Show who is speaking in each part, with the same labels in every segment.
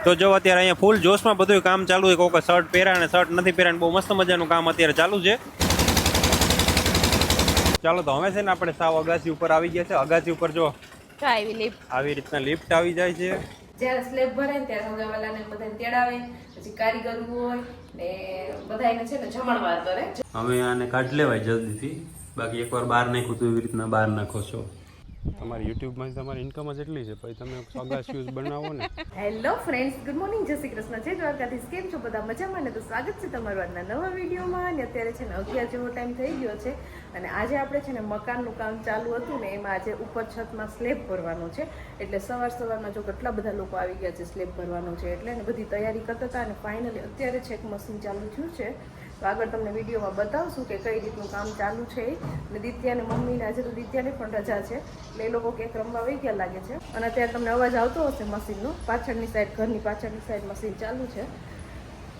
Speaker 1: તો જો અત્યારે અહીંયા ફૂલ જોશમાં બધું કામ ચાલુ છે. કોઈ શર્ટ પહેરા અને શર્ટ નથી પહેરા, બહુ મસ્ત મજાનું કામ અત્યારે ચાલુ છે. ચાલો તો હવે છે ને આપણે સાવ અગાસી ઉપર આવી ગયા છે. અગાસી ઉપર જો
Speaker 2: આવી લિફ્ટ,
Speaker 1: આવી રીતના લિફ્ટ આવી જાય છે.
Speaker 2: જ્યારે સ્લેબ ભરાય ને ત્યારે હગાવાલાને બધાને તેડાવે, પછી કારીગર હોય ને બધાને છે ને જમણવાર કરે.
Speaker 1: હવે આને કાઢ લેવાય જલ્દીથી, બાકી એકવાર બહાર નાખ્યું તો એવી રીતના બહાર નાખો છો. તમારી યુટ્યુબમાં તમારી ઇન્કમ જ એટલી છે, પછી તમે અગાસીઓ બનાવો ને.
Speaker 2: હેલો ફ્રેન્ડ્સ, ગુડ મોર્નિંગ, જય શ્રી કૃષ્ણ. જય દ્વારકાધીશ. કેમ છો બધા? મજામાં ને? તો સ્વાગત છે તમારું આજના નવા વિડીયોમાં. અને અત્યારે છે ને 11 જેવો ટાઈમ થઈ ગયો છે અને આજે આપણે છે ને મકાનનું કામ ચાલુ હતું ને એમાં આજે ઉપર છતમાં સ્લેબ ભરવાનો છે. એટલે સવારમાં જો કેટલા બધા લોકો આવી ગયા છે સ્લેબ ભરવાનો છે એટલે ને બધી તૈયારી કરતા હતા અને ફાઇનલી અત્યારે છેક મશીન ચાલુ થયું છે. તો આગળ તમને વિડીયોમાં બતાવશું કે કઈ રીતનું કામ ચાલુ છે. અને દિત્યાને મમ્મીને આજે તો દિત્યાની પણ રજા છે એટલે એ લોકો ક્યાંક રમવા વહી ગયા લાગે છે. અને અત્યારે તમને અવાજ આવતો હશે મશીનનો. પાછળની સાઈડ, ઘરની પાછળની સાઈડ મશીન ચાલુ છે.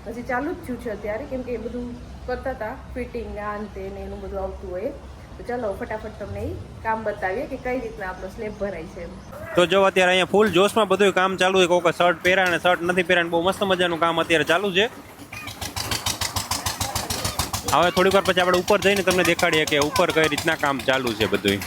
Speaker 2: હજી ચાલુ જ થયું છે અત્યારે, કેમ કે એ બધું કરતા હતા ફિટિંગ ને આ તે ને એનું બધું આવતું હોય. તો ચાલો ફટાફટ તમને એ કામ બતાવીએ કે કઈ રીતના આપણો સ્લેબ ભરાય છે.
Speaker 1: તો જો અત્યારે અહીંયા ફૂલ જોશમાં બધું કામ ચાલુ છે. કોઈ શર્ટ પહેરા અને શર્ટ નથી પહેરા, બહુ મસ્ત મજાનું કામ અત્યારે ચાલુ છે. હવે થોડીક વાર પછી આપણે ઉપર જઈને તમને દેખાડીએ કે ઉપર કઈ રીતના કામ ચાલુ છે બધું.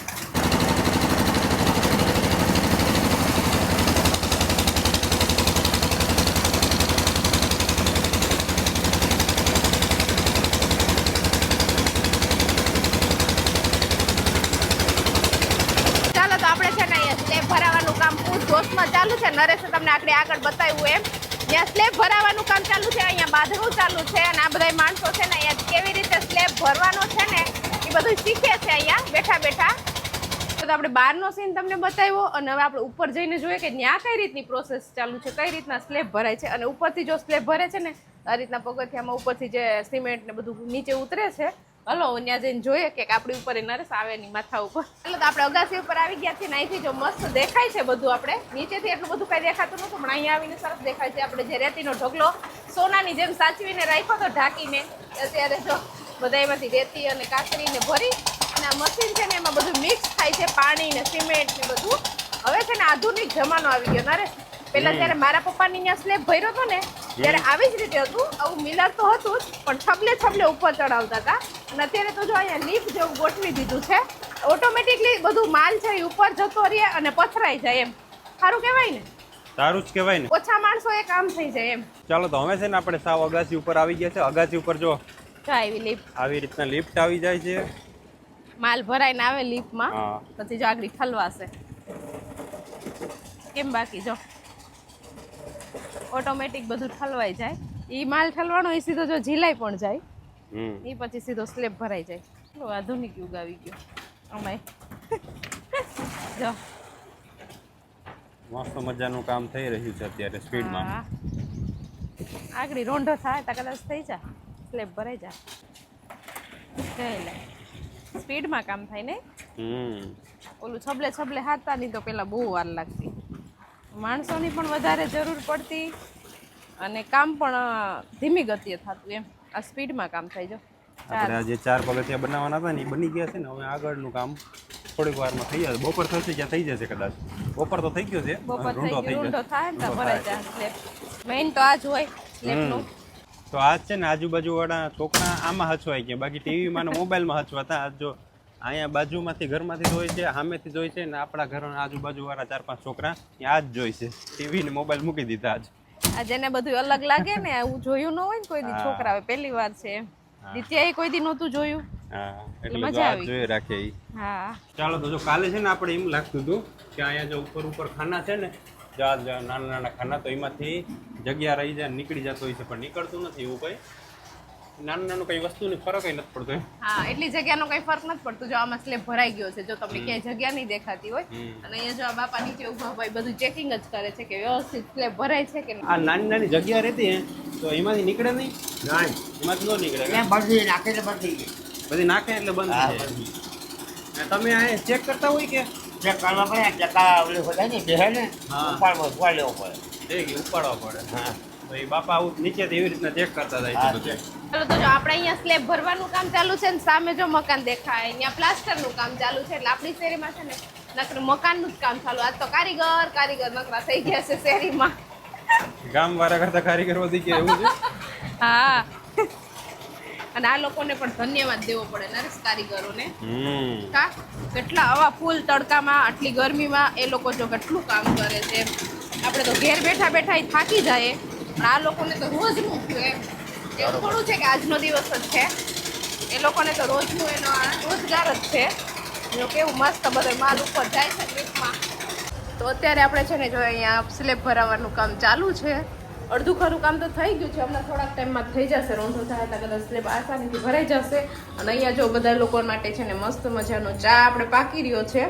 Speaker 2: ચાલો તો આપણે છે ને અહીંયા સ્લેબ ભરાવાનું કામ ફૂલ જોશમાં ચાલુ છે. નરેશે તમને આગળ બતાવ્યું એમ જ્યાં સ્લેબ ભરાવાનું કામ ચાલુ છે, અહીંયા બાંધવું ચાલુ છે. અને આ બધા માણસો છે ને અહીંયા કેવી રીતે સ્લેબ ભરવાનો છે ને એ બધું શીખે છે અહીંયા બેઠા બેઠા. તો આપણે બહારનો સીન તમને બતાવ્યો અને હવે આપણે ઉપર જઈને જોઈએ કે ત્યાં કઈ રીતની પ્રોસેસ ચાલુ છે, કઈ રીતના સ્લેબ ભરાય છે. અને ઉપરથી જો સ્લેબ ભરે છે ને આ રીતના પગથિયામાં ઉપરથી જે સિમેન્ટ ને બધું નીચે ઉતરે છે. હલો ત્યાં જઈને જોઈએ કે આપણી ઉપર નરેશ આવે ની માથા ઉપર. એટલે તો આપણે અગાસી ઉપર આવી ગયા છીએ. અહીંથી જો મસ્ત દેખાય છે બધું. આપણે નીચેથી એટલું બધું કઈ દેખાતું નતું, પણ અહીંયા આવીને સરસ દેખાય છે. આપણે જે રેતીનો ઢગલો સોનાની જેમ સાચવીને રાખ્યો તો ઢાંકીને, અત્યારે જો બધા એમાંથી રેતી અને કાકરીને ભરી અને આ મશીન છે ને એમાં બધું મિક્સ થાય છે, પાણી ને સિમેન્ટ ને બધું. હવે છે ને આધુનિક જમાનો આવી ગયો નરેશ. પેલા જયારે મારા પપ્પાની ત્યાં સ્લેબ ભર્યો હતો ને ત્યારે આવી જ રીતે હતું. આવું મિલર તો હતું જ, પણ છબલે ઉપર ચડાવતા હતા. અને અત્યારે તો જો અહીંયા લિફ્ટ જેવું ગોઠવી દીધું છે. ઓટોમેટિકલી બધું માલ છે એ ઉપર જતો રહે અને પથરાઈ જાય એમ. સારું કહેવાય ને?
Speaker 1: સારું જ કહેવાય ને.
Speaker 2: ઓછા માણસો એ કામ થઈ જાય એમ.
Speaker 1: ચાલો તો હવે છે ને આપણે સાવ અગાસી ઉપર આવી ગયા છે. અગાસી ઉપર જો
Speaker 2: આવી લિફ્ટ,
Speaker 1: આવી રીતના લિફ્ટ આવી જાય છે.
Speaker 2: માલ ભરાઈને આવે લિફ્ટમાં, પછી જો આગળ ઠલવાશે કેમ. બાકી જો ઓટોમેટિક બધું ઠલવાઈ જાય. એ માલ ઠલવાનો એ સીધો જો ઝીલાઈ પણ જાય, એ પછી સીધો સ્લેબ ભરાઈ જાય. એટલો આધુનિક યુગ આવી ગયો અમાય. જો
Speaker 1: મસ્ત મજાનું કામ થઈ રહ્યું છે અત્યારે સ્પીડમાં.
Speaker 2: આગળ રોંઢો થાય તો કદાચ થઈ જાય, સ્લેબ ભરાઈ જાય. સ્પીડમાં કામ થાય ને. ઓલું છબલે હાથતા નહીં તો પેલા બહુ વાર લાગતી, માણસોની પણ વધારે જરૂર પડતી અને કામ પણ ધીમી ગતિએ થતું એમ. આ સ્પીડમાં કામ થાય. જો
Speaker 1: આપણે જે 4 પગથિયા બનાવવાના હતા ને એ બની ગયા છે ને. હવે આગળનું કામ થોડીક વારમાં થઈ જશે. બપોર થશે ત્યાં થઈ જશે કદાચ. બપોર તો થઈ ગયો છે,
Speaker 2: રૂંઢો થાય ને તો ભરાઈ જાય સ્લેબ. મેઇન તો આ જ હોય સ્લેબનું.
Speaker 1: તો આજ છે ને આજુબાજુ વાળા છોકરા આમાં હચવાય ગયા, બાકી ટીવીમાં ને મોબાઈલમાં હચવાતા. આજ જો અહીંયા બાજુમાંથી ઘરમાંથી જોઈ છે, સામેથી જોઈ છે ને આપણા ઘરના આજુબાજુ વાળા 4-5 છોકરા આ જ જોઈ છે. ટીવી ને મોબાઈલ મૂકી દીધા આજ. આ
Speaker 2: જેને બધું અલગ લાગે ને, એવું જોયું ન હોય ને કોઈ દી છોકરા, પહેલી વાર છે. દિત્યાએ કોઈ દી નહોતું જોયું.
Speaker 1: હા, એટલે મજા આવી જોઈ રાખે ઈ.
Speaker 2: હા
Speaker 1: ચાલો તો જો કાલે છે ને આપણે એમ લાગતું હતું કે અહીંયા જો ઉપર ખાના છે ને, નાના ખાના, તો એમાંથી જગ્યા રહી જાય, નીકળી જતો હોય છે, પણ નીકળતું નથી. એવું કઈ નાનું કઈ વસ્તુની ફરક નથી પડતો.
Speaker 2: હા, એટલી જગ્યાનો કઈ ફરક નથી પડતો. જો આમાં સ્લેબ ભરાઈ ગયો છે, જો તમને ક્યાંય જગ્યા નહીં દેખાતી હોય, અને અહીંયા જો આ બાપા નીચે ઉભા હોય બધું ચેકિંગ જ કરે છે કે વ્યવસ્થિત સ્લેબ ભરાય છે કે નહીં.
Speaker 1: આ નાની જગ્યા રહેતી તો એમાંથી નીકળે નહીં. એમાંથી ન નીકળે.
Speaker 3: બધી નાખે એટલે બંધ થઈ ગઈ.
Speaker 1: બધી નાખે એટલે બંધ થઈ જાય. તમે આ ચેક કરતા હોય કે
Speaker 3: ચેક કરવા પડે. ચકા ઓલી બધા ને બેહે ને ઉપાડવા લેવો પડે.
Speaker 1: ઉપાડવા પડે. હા, તો એ બાપા આવું નીચેથી એવી રીતના ચેક કરતા જાય છે.
Speaker 2: ચાલો તો જો આપણે અહીંયા સ્લેબ ભરવાનું કામ ચાલુ છે ને સામે જો મકાન દેખાય, અહીંયા પ્લાસ્ટરનું કામ ચાલુ છે. એટલે આપણી શેરીમાં છે ને નકર મકાનનું જ કામ ચાલુ. આજ તો કારીગર નકરા થઈ ગયા છે શેરીમાં.
Speaker 1: ગામ વાળા કરતા કારીગર વધી ગયા એવું છે.
Speaker 2: હા અને આ લોકોને પણ ધન્યવાદ દેવો પડે નરેશ કારીગરોને. કા કેટલા આવા ફૂલ તડકામાં આટલી ગરમીમાં એ લોકો જો કેટલું કામ કરે છે. આપણે તો ઘેર બેઠા બેઠા થાકી જાય પણ આ લોકોને તો રોજનું છે. એવું થોડું છે કે આજનો દિવસ જ છે, એ લોકોને તો રોજનું એનો આ રોજગાર જ છે. જો કેવું મસ્ત બધો માલ ઉપર જાય છે ટ્રીપમાં. તો અત્યારે આપણે છે ને જો અહીંયા સ્લેબ ભરાવાનું કામ ચાલુ છે. અડધું ખરું કામ તો થઈ ગયું છે, હમણાં થોડાક ટાઈમમાં થઈ જશે. રોંધો થાય તો કદાચ સ્લેબ આસાનીથી ભરાઈ જશે. અને અહીંયા જો બધા લોકો માટે છે ને મસ્ત મજાનો ચા આપણે પાકી રહ્યો છે.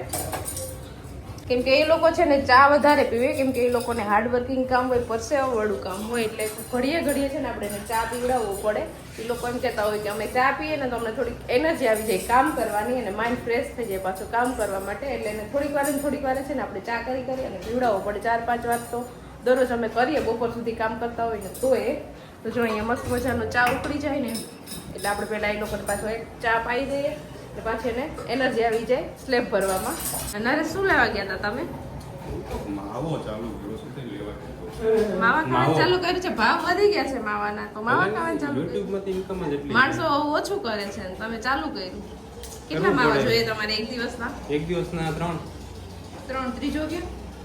Speaker 2: કેમ કે એ લોકો છે ને ચા વધારે પીવે, કેમ કે એ લોકોને હાર્ડવર્કિંગ કામ હોય, પરસેવાવાળું કામ હોય, એટલે ઘડીએ ઘડીએ છે ને આપણે એને ચા પીવડાવવું પડે. એ લોકો એમ કહેતા હોય કે અમે ચા પીએ ને તો અમને થોડીક એનર્જી આવી જાય કામ કરવાની અને માઇન્ડ ફ્રેશ થઈ જાય પાછું કામ કરવા માટે. એટલે એને થોડીક વાર છે ને આપણે ચા કરી અને પીવડાવવું પડે. 4-5 વાર તો દરરોજ અમે કરીએ, બપોર સુધી કામ કરતા હોય ને તો જો અહીંયા મસ્ત મજાનો ચા ઉકળી જાય ને એટલે આપણે પહેલાં એ લોકોને પાછો એક ચા પાઈ દઈએ એટલે પાછી એને એનર્જી આવી જાય સ્લેબ ભરવામાં. અને શું લેવા ગયા હતા તમે?
Speaker 1: માવો ચાલુ કર્યો છે તે લેવા.
Speaker 2: માવા ખાવાનું ચાલુ કર્યું છે. ભાવ વધી ગયા છે માવાના, તો માવા ખાવાનું ચાલુ
Speaker 1: YouTube માંથી ઇન્કમ જ એટલી.
Speaker 2: માણસો ઓછું કરે છે ને તમે ચાલુ કર્યું. કેટલા માવા જોઈએ તમારે એક દિવસના?
Speaker 1: એક દિવસના 3.
Speaker 2: ત્રીજો કે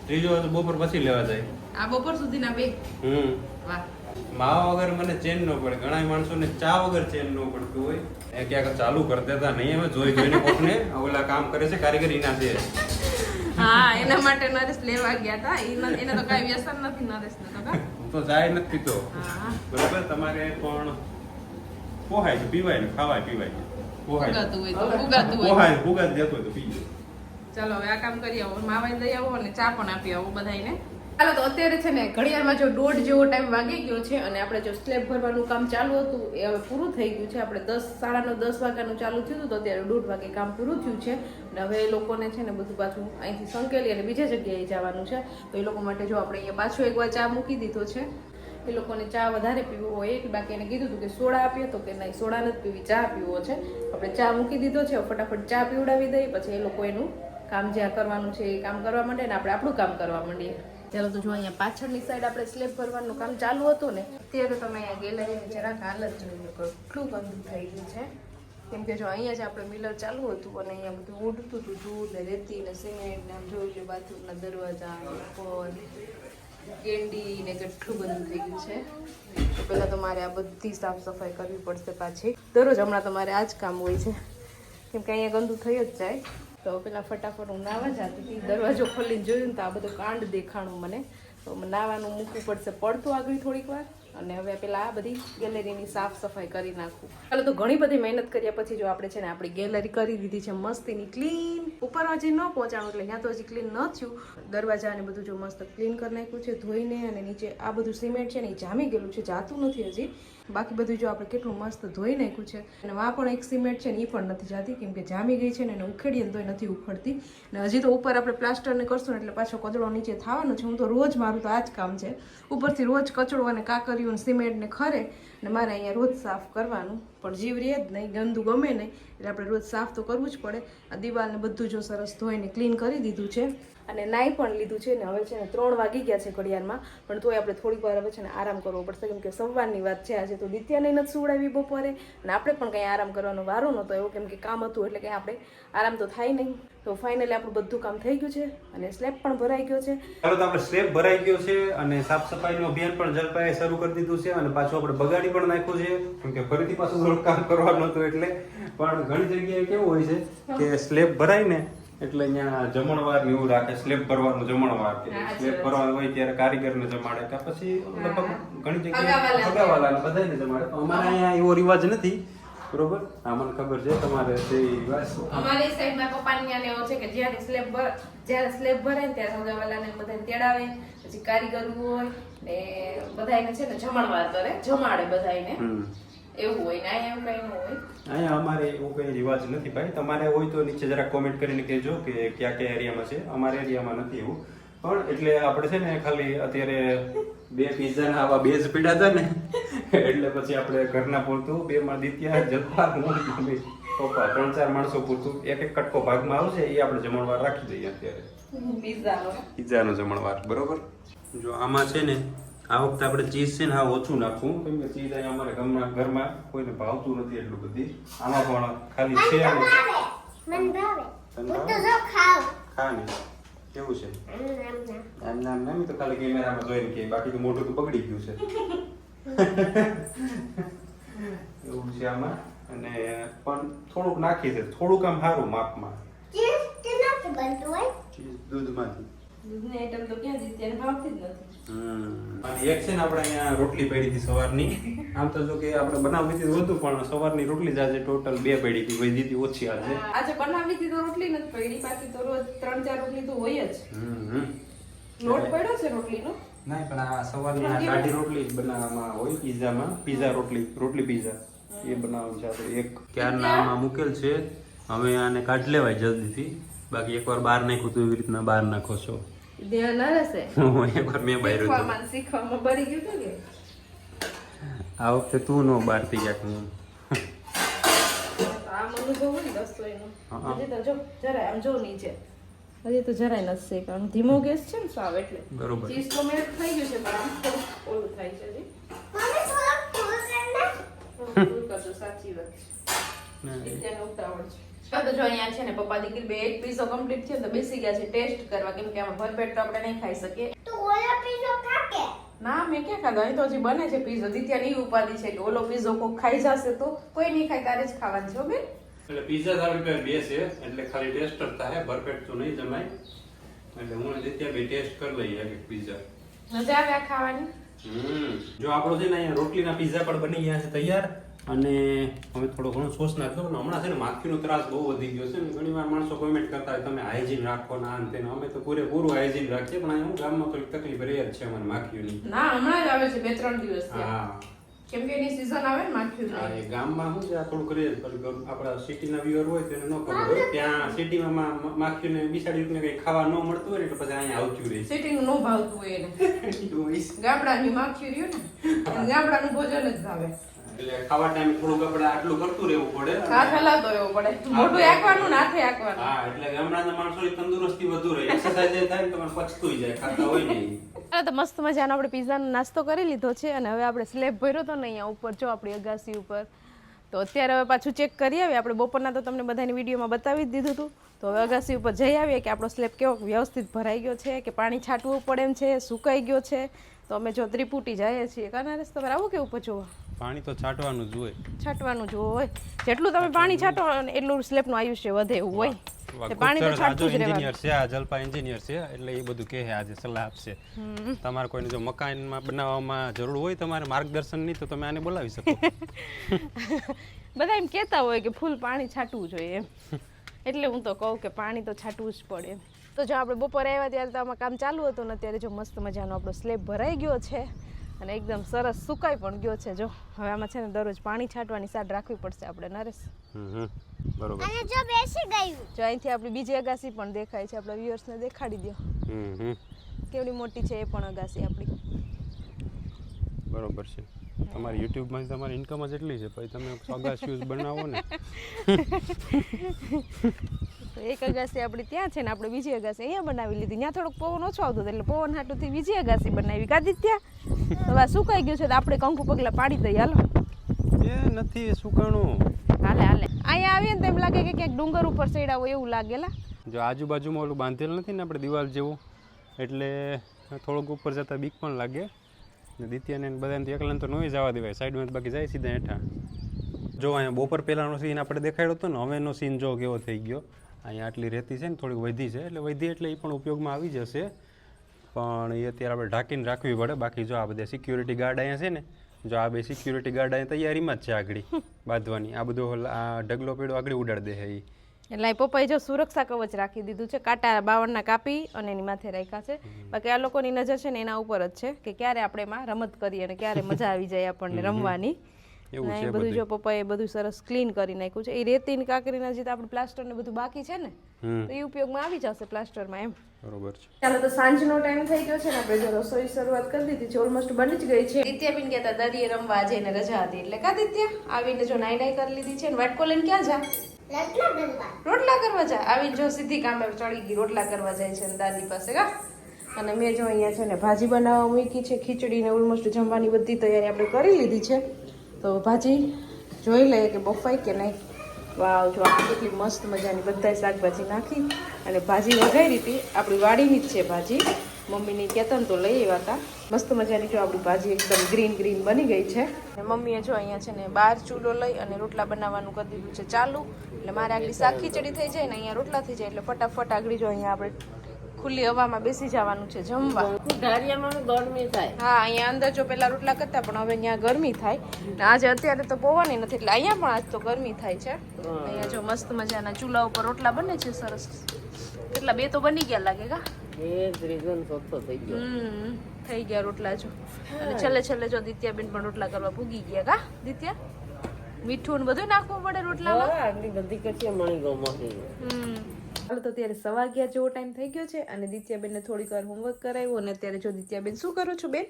Speaker 1: ત્રીજો તો બપોર પછી લેવા જાય.
Speaker 2: આ બપોર સુધીના 2. વાહ.
Speaker 1: માવા વગર મને ચેન ન પડે. ઘણા માણસોને ચા વગર ચેન ન પડતું હોય. એ ક્યાંક ચાલુ કરતા હતા નહીં, અમે જોઈને કોકને ઓલા કામ કરે છે કારીગરીના છે.
Speaker 2: હા એના માટે નરેશ લેવા ગયા હતા. એને તો કાંઈ વ્યસન નથી નરેશને તો કા.
Speaker 1: હું તો ચાય નથી પીતો. બરાબર, તમારે પણ પોહાય છે, પીવાય ને ખાવાય પીવાય.
Speaker 2: ઉગાતું હોય તો ઉગાતું હોય.
Speaker 1: પોહાય ઉગાત જતો હોય તો પીજો.
Speaker 2: ચાલો હવે આ કામ કરી આવો, માવાઈ લઈ આવો અને ચા પણ આપી આવો બધાને. ચાલો તો અત્યારે છે ને ઘડિયાળમાં જો 1:30 જેવો ટાઈમ વાગી ગયો છે અને આપણે જો સ્લેબ ભરવાનું કામ ચાલુ હતું એ હવે પૂરું થઈ ગયું છે. આપણે 10 વાગ્યાનું ચાલુ થયું હતું તો અત્યારે 1:30 વાગે કામ પૂરું થયું છે. અને હવે એ લોકોને છે ને બધું પાછું અહીંથી સંકેલી અને બીજા જગ્યાએ જવાનું છે. તો એ લોકો માટે જો આપણે અહીંયા પાછો એકવાર ચા મૂકી દીધો છે. એ લોકોને ચા વધારે પીવો હોય કે બાકી એને કીધું હતું કે સોડા આપીએ તો કે નહીં, સોડા નથી પીવી, ચા પીવો છે. આપણે ચા મૂકી દીધો છે, ફટાફટ ચા પીવડાવી દઈએ પછી એ લોકો એનું કામ જ્યાં કરવાનું છે એ કામ કરવા માંડે ને આપણે આપણું કામ કરવા માંડીએ. ચાલો તો જો અહીંયા પાછળની સાઈડ આપણે સ્લેબ ભરવાનું કામ ચાલુ હતું ને ત્યારે તમે અહીંયા ગેલેરીની જરાક હાલત જોઈ લો કેટલું ગંદુ થઈ ગયું છે. કેમ કે જો અહીંયા જ આપણે મિલર ચાલુ હતું અને અહીંયા બધું ઉડતું હતું, ધૂળ ને રેતી ને સિમેન્ટ ને આમ જોઈ લો બાથરૂમના દરવાજા ઉપર કેન્ડી ને કેટલું બધું થઈ ગયું છે. તો પહેલાં તો મારે આ બધી સાફ સફાઈ કરવી પડશે પાછી. દરરોજ હમણાં તો મારે આ જ કામ હોય છે કેમ કે અહીંયા ગંદુ થઈ જ જાય. તો પેલા ફટાફટ હું નાવા જતી હતી, દરવાજો ખોલીને જોયું ને તો આ બધું કાંડ દેખાણું મને. તો નાવાનું મૂકવું પડશે પડતું આગળ થોડીક વાર અને હવે પેલા આ બધી ગેલેરીની સાફ સફાઈ કરી નાખું. ચાલો તો ઘણી બધી મહેનત કર્યા પછી જો આપણે છે ને આપણી ગેલેરી કરી દીધી છે મસ્તીની ક્લીન. ઉપર હજી ન પહોંચાણું એટલે ત્યાં તો હજી ક્લીન ન થયું. દરવાજા ને બધું જો મસ્ત ક્લીન કરી નાખ્યું છે ધોઈને. અને નીચે આ બધું સિમેન્ટ છે ને એ જામી ગયેલું છે, જાતું નથી હજી. બાકી બધું જો આપણે કેટલું મસ્ત ધોઈ નાખ્યું છે. અને વાં પણ એક સિમેન્ટ છે ને એ પણ નથી જાતી કેમ કે જામી ગઈ છે ને એને ઉખેડીએ ને તોય નથી ઉખડતી. અને હજી તો ઉપર આપણે પ્લાસ્ટર ને કરશું ને એટલે પાછો કચરો નીચે થવાનો છે. હું તો રોજ મારું તો આ જ કામ છે, ઉપરથી રોજ કચરો અને કાકરીઓ સિમેન્ટ ને ખરે ને મારે અહીંયા રોજ સાફ કરવાનું. પણ જીવ રહે જ નહીં, ગંદુ ગમે નહીં એટલે આપણે રોજ સાફ તો કરવું જ પડે. આ દિવાલને બધું જો સરસ ધોઈને ક્લીન કરી દીધું છે અને નાઈ પણ લીધું છે ને હવે છે ને 3 વાગી ગયા છે ઘડિયાળમાં. પણ તોય આપણે થોડીક વાર હવે છે ને આરામ કરવો પડશે કેમ કે સવારની વાત છે. આજે તો દિત્યાને નથી સુવડાવી બપોરે અને આપણે પણ કંઈ આરામ કરવાનો વારો નહોતો એવો કેમ કે કામ હતું એટલે કંઈ આપણે આરામ તો થાય નહીં. તો ફાઇનલી આપણું બધું કામ થઈ ગયું છે અને સ્લેબ પણ ભરાઈ ગયો છે.
Speaker 1: ચાલો તો આપણે સ્લેબ ભરાઈ ગયો છે અને સાફ સફાઈનું અભિયાન પણ ઝડપાએ શરૂ કરી દીધું છે અને પાછું આપણે બગાડી પણ નાખ્યું છે કેમ કે ફરીથી પાછું થોડું કામ કરવાનું હતું એટલે. પણ ઘણી જગ્યાએ કેવું હોય છે કે સ્લેબ ભરાય ને એટલે અહીંયા જમણવાર એવું રાખે, સ્લેબ ભરવાનું જમણવાર કે સ્લેબ ભરવાનું હોય ત્યારે કારીગરને જમાડે કે પછી લગભગ ઘણી જગ્યાએ અગાવાલાને બધાને જમાડે. અમારે અહીંયા એવો રિવાજ નથી, બરોબર? હા મને ખબર છે તમારે તે રિવાજ.
Speaker 2: અમારી સાઈડમાં પપ્પાની આને એવો છે કે જ્યારે સ્લેબ ભરાય ને ત્યારે અગાવાલાને બધાને તેડાવે, પછી કારીગર હોય ને બધાને છે ને જમણવાર કરે, જમાડે બધાને એવું હોય ને. અહીંયા એવું કઈ ન હોય.
Speaker 1: અહીંયા અમારે એવું કઈ રિવાજ નથી ભાઈ. તમારે હોય તો નીચે જરા કોમેન્ટ કરીને કહેજો કે કયા કયા એરિયામાં છે. અમારા એરિયામાં નથી એવું. પણ એટલે આપણે છે ને ખાલી અત્યારે 2 પિઝાના આવા 2 જ પીડા હતા ને એટલે પછી આપણે ઘરના પૂરતું 2 માં દિત્યા જલપાર મમ્મી પપ્પા 3-4 માણસો પૂરતું એક કટકો ભાગમાં આવશે એ આપણે જમણવાર રાખી દઈએ અત્યારે. પિઝાનો જમણવાર બરોબર. જો આમાં છે ને આ વખતે આપણે ચીઝ છે ને હા ઓછું નાખવું કેમ કે ચીઝ અહીંયા અમારે ઘરમાં કોઈને ભાવતું નથી એટલું બધી આમાં પણ ખાલી છે ખા ને કેવું છે એમ નામ નામ તો ખાલી કેમેરામાં જોઈને કે બાકી તો મોઢું તો બગડી ગયું છે એવું છે આમાં અને પણ થોડુંક નાખી દે થોડુંક આમ સારું માપમાં ચીઝ દૂધમાંથી
Speaker 2: દૂધની આઈટમ તો ક્યાં જીત્યા ભાવતી જ નથી.
Speaker 1: અને એક છે ને આપણે અહીંયા રોટલી પડી હતી સવારની આમ તો જો કે આપણે બનાવી દીધી હતું પણ સવારની રોટલી જ આજે ટોટલ 2 પડી હતી વધી હતી ઓછી આજે
Speaker 2: બનાવી હતી તો રોટલી નથી પડી બાકી તો રોજ 3-4 રોટલી તો હોય જ. લોટ પડ્યો છે રોટલીનો
Speaker 1: ના પણ આ સવારની આ કાઢી રોટલી બનાવવામાં હોય પીઝા રોટલી પીઝા એ બનાવવાનું છે આપણે એક ક્યારના આમાં મૂકેલ છે હવે આને કાઢી લેવાય જલ્દીથી બાકી એકવાર બહાર નાખ્યું તો એવી રીતના બહાર નાખો છો
Speaker 2: ધ્યાન ના રહેશે
Speaker 1: એકવાર મેં બહાર
Speaker 2: શીખવામાં બળી ગયું હતું કે
Speaker 1: આ વખતે તું નો બહાર થઈ ગયા
Speaker 2: આમ અનુભવ હોય રસોઈનો હજી તો જો જરાય આમ જો નીચે હજી તો જરાય નથી શેકવાનું ધીમો ગેસ છે ને સાવ એટલે
Speaker 1: બરોબર
Speaker 2: ચીઝ તો મેલ્ટ થઈ ગયું છે પણ આમ થોડું ઓલું થાય છે હજી ફૂલ કરજો સાચી વાત અત્યારે ઉતાવળ છે તો જો અહીંયા છે ને પપ્પા દીકરી બે એક પીઝો કમ્પ્લીટ થયો તો બેસી ગયા છે ટેસ્ટ કરવા કેમ કે આમાં ભરપેટ તો આપણે નહીં ખાઈ શકીએ
Speaker 4: તો ઓલો પીઝો ખાકે
Speaker 2: ના મેં ક્યાં ખાધો અહીં તો હજી બને છે પીઝો દીત્યા ની ઉપાધિ છે કે ઓલો પીઝો કોઈ ખાઈ જશે તો કોઈ નહીં ખાય તારે જ ખાવાનું છે બેન
Speaker 1: એટલે પીઝા તારી પાસે બે છે એટલે ખાલી ટેસ્ટ જ થાય ભરપેટ તો નહીં જમાય એટલે હું ત્યાં બે ટેસ્ટ કરી લઈએ એક પીઝા
Speaker 2: મજા આવે આ ખાવાની
Speaker 1: જો આપણો છે ને અહીંયા રોટલીના પીઝા પણ બની ગયા છે તૈયાર અને અમે થોડો ઘણો સોસ નાખ્યો પણ હમણાં છે ને માખીનો ત્રાસ બહુ વધી ગયો છે ને ઘણી વાર માણસો કોમેન્ટ કરતા હોય તમે હાઇજીન રાખો ના અને તેને અમે તો પૂરેપૂરું હાઇજીન રાખીએ પણ અહીંયા ગામમાં થોડીક તકલીફ રહે જ છે અમારે માખીઓની
Speaker 2: ના હમણાં જ આવે છે 2-3 દિવસ
Speaker 1: હા
Speaker 2: કેમ કે એની સીઝન આવે ને માખીની
Speaker 1: હા એ ગામમાં શું છે આ થોડુંક રહે આપણા સિટીના વ્યુઅર હોય તો એને ન ખબર હોય ત્યાં સિટીમાં માખીઓને બિસાડી રીતને કંઈ ખાવા ન મળતું હોય ને એટલે પછી અહીંયા આવતું રહે
Speaker 2: સિટીનું નો ભાવતું હોય એને ગામડાની માખી રહ્યું ને ગામડાનું ભોજન જ ભાવે
Speaker 1: એટલે ખાવા ટાઈમે થોડુંક આપણે આટલું કરતું રહેવું પડે
Speaker 2: હાથ હલાવતો રહેવું પડે મોઢું આંકવાનું ને હાથે આંકવાનું
Speaker 1: હા એટલે ગામડાના માણસોની તંદુરસ્તી વધુ રહે એક્સરસાઇઝ થાય ને તમારે પચતું જાય ખાતા હોય નહીં
Speaker 2: તો મસ્ત મજાનો આપણે પીઝાનો નાસ્તો કરી લીધો છે અને હવે આપણે સ્લેબ ભર્યો તો ને અહીંયા ઉપર જો આપણી અગાસી ઉપર તો અત્યારે હવે પાછું ચેક કરી આવીએ આપણે બપોરના તો તમને બધાની વિડીયોમાં બતાવી જ દીધું હતું તો હવે અગાસી ઉપર જઈ આવીએ કે આપણો સ્લેબ કેવો વ્યવસ્થિત ભરાઈ ગયો છે કે પાણી છાંટવું પડે એમ છે સુકાઈ ગયો છે તો અમે જો ત્રિપુટી જઈએ છીએ કાના રસ્તે તમારે આવું કેવું ઉપર જોવા
Speaker 1: પાણી તો છાંટવાનું જ હોય
Speaker 2: છાંટવાનું જ હોય જેટલું તમે પાણી છાંટો એટલું સ્લેબનું આયુષ્ય વધે એવું હોય પાણી તો છાંટતું જ રહેવાનું
Speaker 1: એન્જિનિયર છે આ જલપા એન્જિનિયર છે એટલે એ બધું કહે આજે સલાહ આપશે તમારે કોઈને જો મકાનમાં બનાવવામાં જરૂર હોય તમારે માર્ગદર્શનની તો તમે આને બોલાવી શકો
Speaker 2: બધા એમ કહેતા હોય કે ફૂલ પાણી છાંટવું જોઈએ એમ એટલે હું તો કહું કે પાણી તો છાંટવું જ પડે તો જો આપણે બપોરે આવ્યા ત્યારે તો આમાં કામ ચાલુ હતું ને અત્યારે જો મસ્ત મજાનો આપણો સ્લેબ ભરાઈ ગયો છે અને એકદમ સરસ સુકાઈ પણ ગયો છે જો હવે આમાં છે ને દરરોજ પાણી છાંટવાની સાડ રાખવી પડશે આપણે નરેશ
Speaker 1: બરોબર
Speaker 4: અને જો બેસી ગયું
Speaker 2: જો અહીંથી આપણી બીજી અગાસી પણ દેખાય છે આપણા વ્યુઅર્સને દેખાડી દો કેવડી મોટી છે એ પણ અગાસી આપણી
Speaker 1: બરોબર છે તમારી યુટ્યુબમાં તમારી ઇન્કમ જ એટલી છે પછી તમે અગાસીઓ બનાવો ને
Speaker 2: એક અગાસી આપણી ત્યાં છે ને આપણે બીજી અગાસી અહીંયા બનાવી લીધી ત્યાં થોડોક પવન ઓછો આવતો હતો એટલે પવન હાટુથી બીજી અગાસી બનાવી કાઢી ત્યાં હવે સુકાઈ ગયું છે તો આપણે કંકુ પગલા પાડી દઈએ હાલો
Speaker 1: એ નથી સુકાણું
Speaker 2: હાલે અહીંયા આવીએ ને તેમ લાગે કે ક્યાંક ડુંગર ઉપર ચડ્યા હોય એવું લાગેલા
Speaker 1: જો આજુબાજુમાં ઓલું બાંધેલ નથી ને આપણે દિવાલ જેવું એટલે થોડુંક ઉપર જતા બીક પણ લાગે ને દિત્યાને બધાને એકલાને તો નહીં જવા દેવાય સાઈડમાં બાકી જાય સીધા હેઠા જો અહીંયા બપોર પહેલાંનો સીન આપણે દેખાડ્યો હતો ને હવેનો સીન જો કેવો થઈ ગયો અહીંયા આટલી રેતી છે ને થોડીક વધી છે એટલે વધી એટલે એ પણ ઉપયોગમાં આવી જશે પણ એ અત્યારે આપણે ઢાંકીને રાખવી પડે બાકી જો આ બધા સિક્યુરિટી ગાર્ડ અહીંયા છે ને જો આ બે સિક્યુરિટી ગાર્ડ અહીંયા તૈયારીમાં જ છે આગળ બાંધવાની આ બધો આ ઢગલો પેડો આગળ ઉડાડી દે એ
Speaker 2: એટલે પપ્પાએ જો સુરક્ષા કવચ રાખી દીધું છે કાંટા 52ના કાપી અને એની માથે રાખ્યા છે બાકી આ લોકોની નજર છે ને એના ઉપર જ છે કે ક્યારે આપણે એમાં રમત કરીએ અને ક્યારે મજા આવી જાય આપણને રમવાની
Speaker 1: એવું છે
Speaker 2: બધું જો પપ્પાએ બધું સરસ ક્લીન કરી નાખ્યું છે એ રેતીની કાકરીના જે આપણે પ્લાસ્ટર ને બધું બાકી છે ને તો એ ઉપયોગમાં આવી જશે પ્લાસ્ટરમાં એમ
Speaker 1: બરોબર છે
Speaker 2: ચાલો તો સાંજનો ટાઈમ થઈ ગયો છે ને આપણે જો રસોઈ શરૂઆત કરી દીધી છે ઓલમોસ્ટ બની જ ગઈ છે દિત્યાબેન કહેતા દરિયે રમવા જઈને રજા હતી એટલે કા દિત્યા આવીને જો નાઈ કરી લીધી છે ને વાઇટ કોલન ક્યાં જા રોટલા કરવા જા આવીને જો સીધી કામે ચડી ગઈ રોટલા કરવા જાય છે દાદી પાસે કા
Speaker 5: અને મેં જો અહીંયા છે ને ભાજી બનાવવા મૂકી છે, ખીચડીને ઓલમોસ્ટ જમવાની બધી તૈયારી આપણે કરી લીધી છે. તો ભાજી જોઈ લઈએ કે બફાઈ કે નહીં. વાવ, જો આ કેટલી મસ્ત મજાની બધાય શાકભાજી નાખી અને ભાજી વઘારી હતી. આપણી વાડીની જ છે ભાજી, મમ્મીને કહેતા ને તો લઈ આવ્યા હતા. મસ્ત મજાની જો આપણી ભાજી એકદમ ગ્રીન ગ્રીન બની ગઈ છે. અને મમ્મીએ જો અહીંયા છે ને બહાર ચૂલો લઈ અને રોટલા બનાવવાનું કરી દીધું છે ચાલુ. એટલે મારે આગળ શાક ખીચડી થઈ જાય ને અહીંયા રોટલા થઈ જાય એટલે ફટાફટ આગળ જો અહીંયા આપણે ખુલ્લી હવામાં બેસી જવાનું છે જમવા.
Speaker 6: ગરમી થાય.
Speaker 5: હા, અહીંયા અંદર જો પેલા રોટલા કરતા પણ હવે અહીંયા ગરમી થાય ને આજે અત્યારે તો પવન નથી એટલે અહીંયા પણ આજ તો ગરમી થાય છે. અહીંયા જો મસ્ત મજાના ચૂલા ઉપર રોટલા બને છે સરસ. કેટલા 2 તો બની ગયા લાગે કા? થઈ ગયા રોટલા જો. અને છેલ્લે છેલ્લે જો દિત્યાબેન પણ રોટલા કરવા પૂગી ગયા કા? દિત્યા, મીઠું ને બધું નાખવું પડે રોટલામાં. હાલો તો ત્યારે 11:15 જેવો ટાઈમ થઈ ગયો છે અને દિત્યાબેનને થોડીક વાર હોમવર્ક કરાવ્યું અને અત્યારે જો દિત્યાબેન શું કરો છો બેન?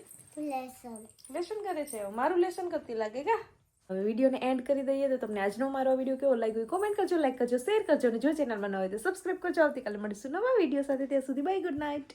Speaker 5: લેસન કરે છે. મારું લેસન કરતી લાગે કા? હવે વિડીયોને એન્ડ કરી દઈએ. તો તમને આજનો મારો વિડીયો કેવો લાગ્યો કોમેન્ટ કરજો, લાઈક કરજો, શેર કરજો અને જો ચેનલમાં ન હોય તો સબસ્ક્રાઇબ કરજો. આવતીકાલે મળીશું નવા વિડીયો સાથે. ત્યાં સુધી બાય, ગુડ નાઇટ.